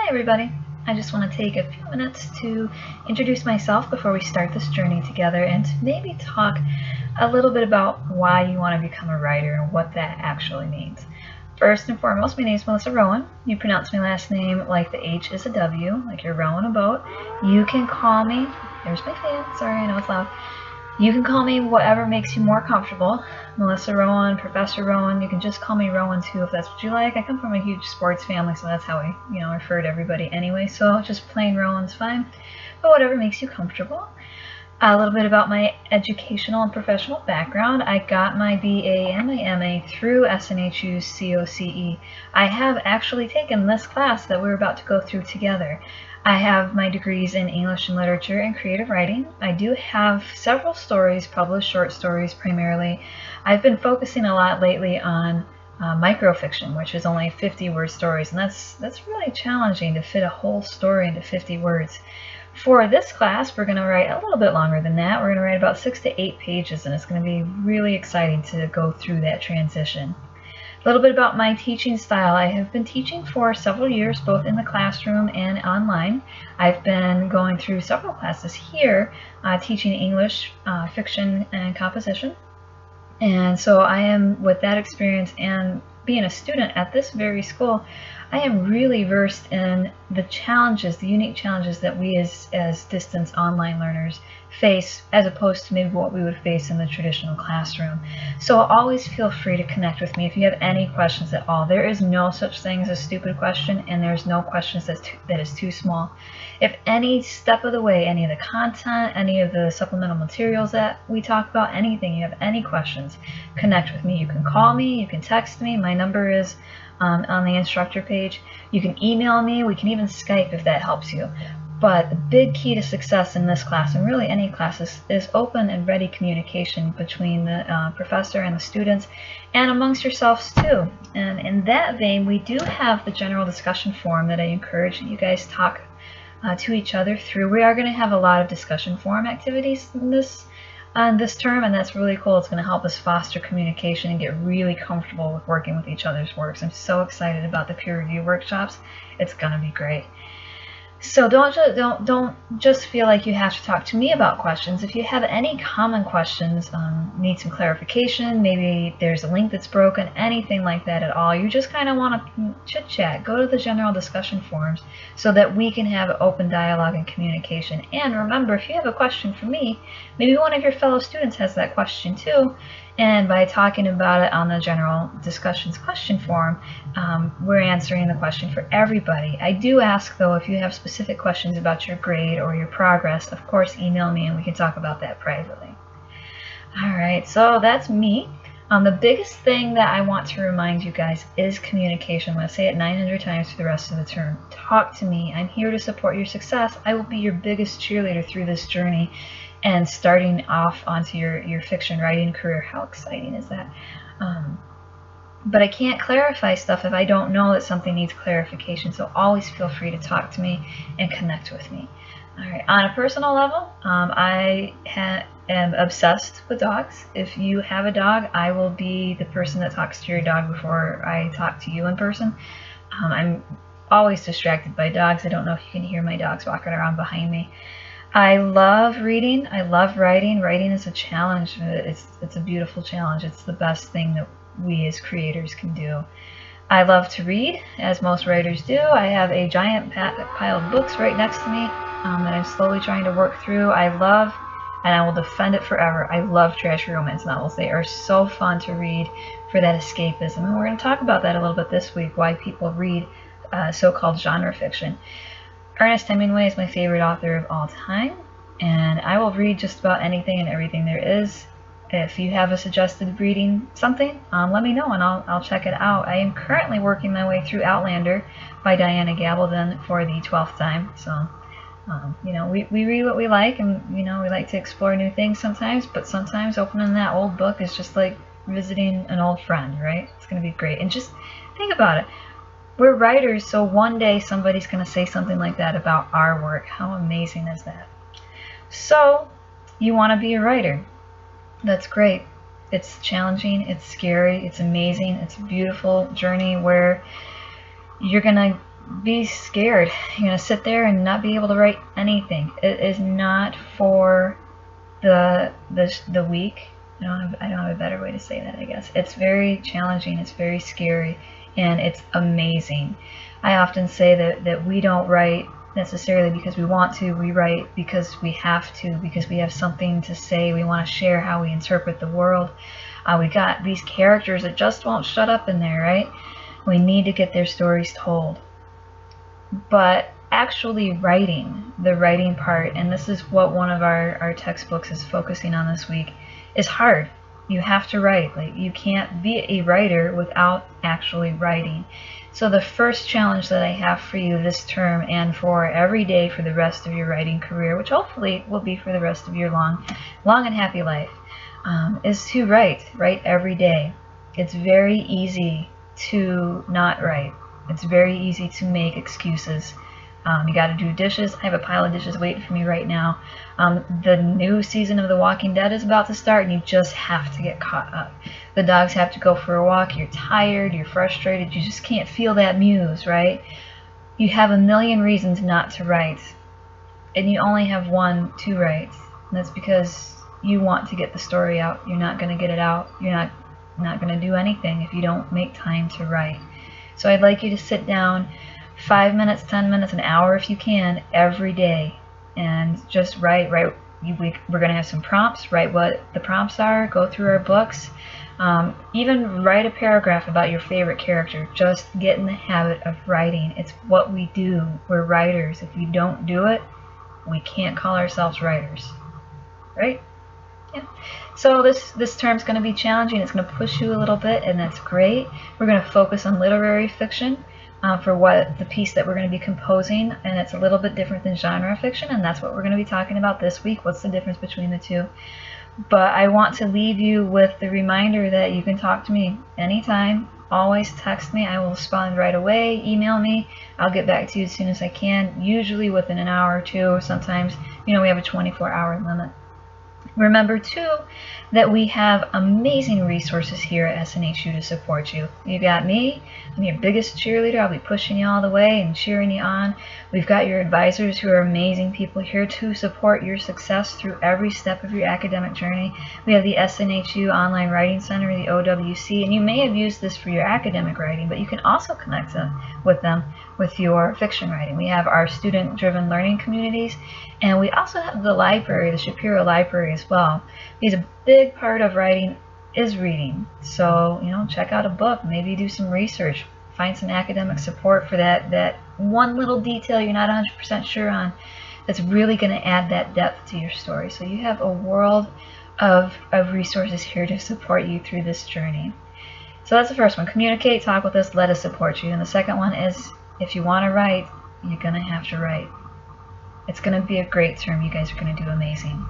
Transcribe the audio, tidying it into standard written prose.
everybody. I just want to take a few minutes to introduce myself before we start this journey together and to maybe talk a little bit about why you want to become a writer and what that actually means. First and foremost, my name is Melissa Rowan. You pronounce my last name like the H is a W, like you're rowing a boat. You can call me, there's my fan, sorry, I know it's loud. You can call me whatever makes you more comfortable. Melissa Rowan, Professor Rowan. You can just call me Rowan too if that's what you like. I come from a huge sports family, so that's how I, refer to everybody anyway. So just plain Rowan's fine. But whatever makes you comfortable. A little bit about my educational and professional background. I got my BA and my MA through SNHU's COCE. I have actually taken this class that we're about to go through together. I have my degrees in English and Literature and Creative Writing. I do have several stories, published short stories primarily. I've been focusing a lot lately on microfiction, which is only 50-word stories, and that's really challenging to fit a whole story into 50 words. For this class, we're going to write a little bit longer than that. We're going to write about 6 to 8 pages, and it's going to be really exciting to go through that transition. A little bit about my teaching style. I have been teaching for several years, both in the classroom and online. I've been going through several classes here, teaching English, fiction, and composition. And so I am, with that experience and being a student at this very school, I am really versed in the challenges, the unique challenges that we as distance online learners face, as opposed to maybe what we would face in the traditional classroom. So always feel free to connect with me if you have any questions at all. There is no such thing as a stupid question, and there's no questions that is too small. If any step of the way, any of the content, any of the supplemental materials that we talk about, anything, you have any questions, connect with me. You can call me, you can text me. My number is on the instructor page. You can email me. We can even Skype if that helps you. But the big key to success in this class, and really any classes, is open and ready communication between the professor and the students, and amongst yourselves too. And in that vein, we do have the general discussion forum that I encourage you guys talk to each other through. We are going to have a lot of discussion forum activities in this term, and that's really cool. It's going to help us foster communication and get really comfortable with working with each other's works. I'm so excited about the peer review workshops. It's going to be great. So don't just feel like you have to talk to me about questions. If you have any common questions, need some clarification, maybe there's a link that's broken, anything like that at all, you just kind of want to chit chat, go to the general discussion forums so that we can have open dialogue and communication. And remember, if you have a question for me, maybe one of your fellow students has that question too, and by talking about it on the general discussions question forum, we're answering the question for everybody. I do ask, though, if you have specific questions about your grade or your progress, of course, email me and we can talk about that privately. All right, so that's me. The biggest thing that I want to remind you guys is communication. I'm going to say it 900 times for the rest of the term. Talk to me. I'm here to support your success. I will be your biggest cheerleader through this journey and starting off onto your fiction writing career. How exciting is that? But I can't clarify stuff if I don't know that something needs clarification, so always feel free to talk to me and connect with me. All right. On a personal level, I am obsessed with dogs. If you have a dog, I will be the person that talks to your dog before I talk to you in person. I'm always distracted by dogs. I don't know if you can hear my dogs walking around behind me. I love reading. I love writing. Writing is a challenge. It's a beautiful challenge. It's the best thing that we as creators can do. I love to read, as most writers do. I have a giant pile of books right next to me that I'm slowly trying to work through. I love, and I will defend it forever, I love trashy romance novels. They are so fun to read for that escapism. And we're going to talk about that a little bit this week, why people read so-called genre fiction. Ernest Hemingway is my favorite author of all time, and I will read just about anything and everything there is. If you have a suggested reading something, let me know and I'll check it out. I am currently working my way through Outlander by Diana Gabaldon for the 12th time. So, we read what we like, and, we like to explore new things sometimes, but sometimes opening that old book is just like visiting an old friend, right? It's going to be great. And just think about it. We're writers, so one day somebody's going to say something like that about our work. How amazing is that? So, you want to be a writer. That's great. It's challenging, it's scary, it's amazing, it's a beautiful journey where you're going to be scared. You're going to sit there and not be able to write anything. It is not for the weak. I don't have a better way to say that, I guess. It's very challenging, it's very scary, and it's amazing. I often say that we don't write necessarily because we want to, we write because we have to, because we have something to say, we want to share how we interpret the world. We got these characters that just won't shut up in there, right? We need to get their stories told. But actually writing, the writing part, and this is what one of our textbooks is focusing on this week, is hard. You have to write. Like, you can't be a writer without actually writing. So the first challenge that I have for you this term and for every day for the rest of your writing career, which hopefully will be for the rest of your long and happy life, is to write every day. It's very easy to not write. It's very easy to make excuses. You got to do dishes. I have a pile of dishes waiting for me right now. The new season of The Walking Dead is about to start, and you just have to get caught up. The dogs have to go for a walk. You're tired. You're frustrated. You just can't feel that muse, right? You have a million reasons not to write, and you only have one to write. And that's because you want to get the story out. You're not going to get it out. You're not going to do anything if you don't make time to write. So I'd like you to sit down 5 minutes, 10 minutes, an hour if you can, every day, and just write. We're going to have some prompts. Write what the prompts are. Go through our books. Even write a paragraph about your favorite character. Just get in the habit of writing. It's what we do. We're writers. If we don't do it, we can't call ourselves writers, right? Yeah. So this term's going to be challenging. It's going to push you a little bit, and that's great. We're going to focus on literary fiction for what the piece that we're going to be composing, and it's a little bit different than genre fiction, and that's what we're going to be talking about this week. What's the difference between the two? But I want to leave you with the reminder that you can talk to me anytime. Always text me. I will respond right away. Email me. I'll get back to you as soon as I can, usually within an hour or two, or sometimes, we have a 24-hour limit. Remember, too, that we have amazing resources here at SNHU to support you. You got me. I'm your biggest cheerleader. I'll be pushing you all the way and cheering you on. We've got your advisors who are amazing people here to support your success through every step of your academic journey. We have the SNHU Online Writing Center, the OWC, and you may have used this for your academic writing, but you can also connect with them with your fiction writing. We have our student-driven learning communities, and we also have the library, the Shapiro Library as well. Because a big part of writing is reading. So, check out a book, maybe do some research, find some academic support for that one little detail you're not 100% sure on that's really going to add that depth to your story. So you have a world of resources here to support you through this journey. So that's the first one. Communicate, talk with us, let us support you. And the second one is, if you want to write, you're going to have to write. It's going to be a great term. You guys are going to do amazing.